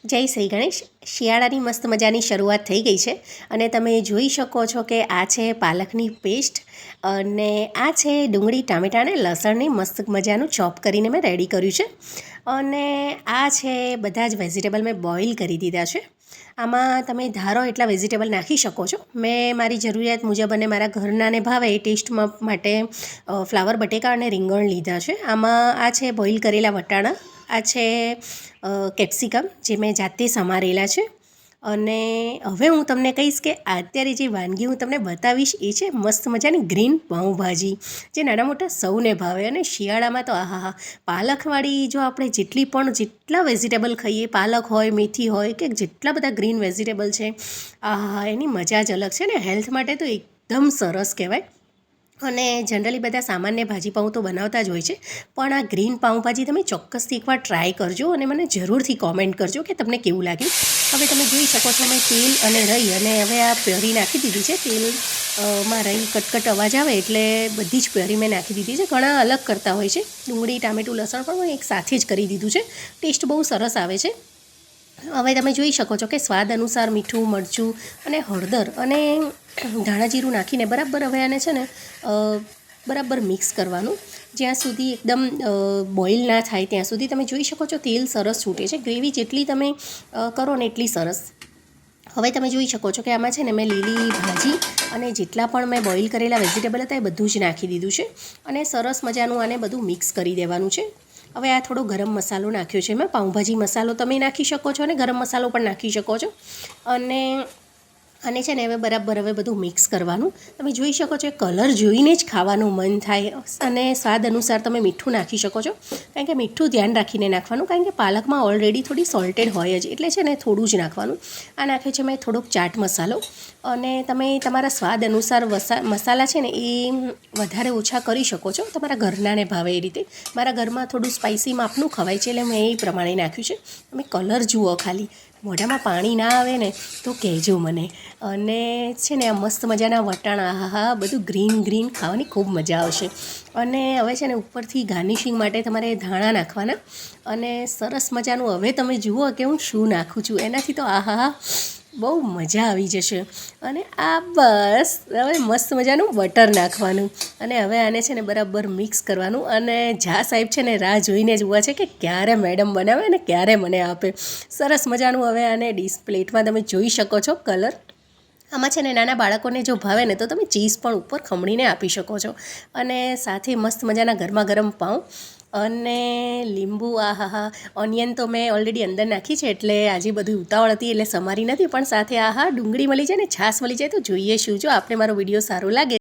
જય શ્રી ગણેશ. શિયાળાની મસ્ત મજાની શરૂઆત થઈ ગઈ છે અને તમે જોઈ શકો છો કે આ છે પાલકની પેસ્ટ અને આ છે ડુંગળી ટામેટાં અને લસણની મસ્ત મજાનું ચોપ કરીને મેં રેડી કર્યું છે. અને આ છે બધા જ વેજીટેબલ મેં બોઇલ કરી દીધા છે. આમાં તમે ધારો એટલા વેજીટેબલ નાખી શકો છો. મેં મારી જરૂરિયાત મુજબ અને મારા ઘરનાને ભાવે એ ટેસ્ટમાં માટે ફ્લાવર બટેકા અને રીંગણ લીધા છે. આમાં આ છે બોઇલ કરેલા વટાણા, આ છે કેપ્સિકમ જે મેં જાતે સમારેલા છે. અને હવે હું તમને કહીશ કે અત્યારે જે વાનગી હું તમને બતાવીશ એ છે મસ્ત મજાની ગ્રીન પાઉંભાજી, જે નાના મોટા સૌને ભાવે. અને શિયાળામાં તો આહા, પાલકવાળી જો આપણે જેટલા વેજીટેબલ ખાઈએ, પાલક હોય, મેથી હોય કે જેટલા બધા ગ્રીન વેજીટેબલ છે, આહા એની મજા જ અલગ છે ને. હેલ્થ માટે તો એકદમ સરસ કહેવાય. અને જનરલી બધા સામાન્ય ભાજી પાઉં તો બનાવતા જ હોય છે, પણ આ ગ્રીન પાઉંભાજી તમે ચોક્કસથી એકવાર ટ્રાય કરજો અને મને જરૂરથી કોમેન્ટ કરજો કે તમને કેવું લાગ્યું. હવે તમે જોઈ શકો છો મેં તેલ અને રહી અને હવે આ પ્યોરી નાખી દીધી છે. તેલમાં રહી કટકટ અવાજ આવે એટલે બધી જ પ્યોરી મેં નાખી દીધી છે. ઘણા અલગ કરતા હોય છે, ડુંગળી ટામેટું લસણ પણ મેં એક સાથે જ કરી દીધું છે. ટેસ્ટ બહુ સરસ આવે છે. હવે તમે જોઈ શકો છો કે સ્વાદ અનુસાર મીઠું, મરચું અને હળદર અને ધાણા જીરું નાખીને બરાબર હવે આને છે ને બરાબર મિક્સ કરવાનું, જ્યાં સુધી એકદમ બોઇલ ના થાય ત્યાં સુધી. તમે જોઈ શકો છો તેલ સરસ છૂટે છે. ગ્રેવી જેટલી તમે કરો ને એટલી સરસ. હવે તમે જોઈ શકો છો કે આમાં છે ને મેં લીલી ભાજી અને જેટલા પણ મેં બોઇલ કરેલા વેજીટેબલ હતા એ બધું જ નાખી દીધું છે અને સરસ મજાનું આને બધું મિક્સ કરી દેવાનું છે. હવે આ થોડો ગરમ મસાલો નાખ્યો છે મેં. પાઉંભાજી મસાલો તમે નાખી શકો છો અને ગરમ મસાલો પણ નાખી શકો છો. અને છે ને હવે બરાબર હવે બધું મિક્સ કરવાનું. તમે જોઈ શકો છો કલર જોઈને જ ખાવાનું મન થાય. અને સ્વાદ અનુસાર તમે મીઠું નાખી શકો છો, કારણ કે મીઠું ધ્યાન રાખીને નાખવાનું, કારણ કે પાલકમાં ઓલરેડી થોડી સોલ્ટેડ હોય જ, એટલે છે ને થોડું જ નાખવાનું. આ નાખ્યો છે મેં થોડોક ચાટ મસાલો. અને તમે તમારા સ્વાદ અનુસાર મસાલા છે ને એ વધારે ઓછા કરી શકો છો, તમારા ઘરનાને ભાવે એ રીતે. મારા ઘરમાં થોડું સ્પાઇસી માપનું ખવાય છે એટલે મેં એ પ્રમાણે નાખ્યું છે. તમે કલર જુઓ, ખાલી મોઢામાં પાણી ના આવે ને તો કહેજો મને. અને છે ને આ મસ્ત મજાના વટાણા, હા બધું ગ્રીન ગ્રીન ખાવાની ખૂબ મજા આવશે. અને હવે છે ને ઉપરથી ગાર્નિશિંગ માટે તમારે ધાણા નાખવાના. અને સરસ મજાનું હવે તમે જુઓ કે હું શું નાખું છું એનાથી તો આહા બહુ મજા આવી જશે. અને આ બસ હવે મસ્ત મજાનું બટર નાખવાનું અને હવે આને છે ને બરાબર મિક્સ કરવાનું. અને જા સાહેબ છે ને રાહ જોઈને જ ઊભા છે કે ક્યારે મેડમ બનાવે અને ક્યારે મને આપે. સરસ મજાનું હવે આને ડીશ પ્લેટમાં તમે જોઈ શકો છો કલર. આમાં છે ને નાના બાળકોને જો ભાવે ને તો તમે ચીઝ પણ ઉપર ખમણીને આપી શકો છો. અને સાથે મસ્ત મજાના ગરમા ગરમ પાઉં અને લીંબુ, આહા ઓનિયન તો મેં ઓલરેડી અંદર નાખી છે એટલે આજે બધું ઉતાવળ હતી એટલે સમારી નથી. પણ સાથે આહા ડુંગળી મળી જાય ને છાશ મળી જાય તો જોઈએ શું. જો આપને મારો વિડીયો સારો લાગે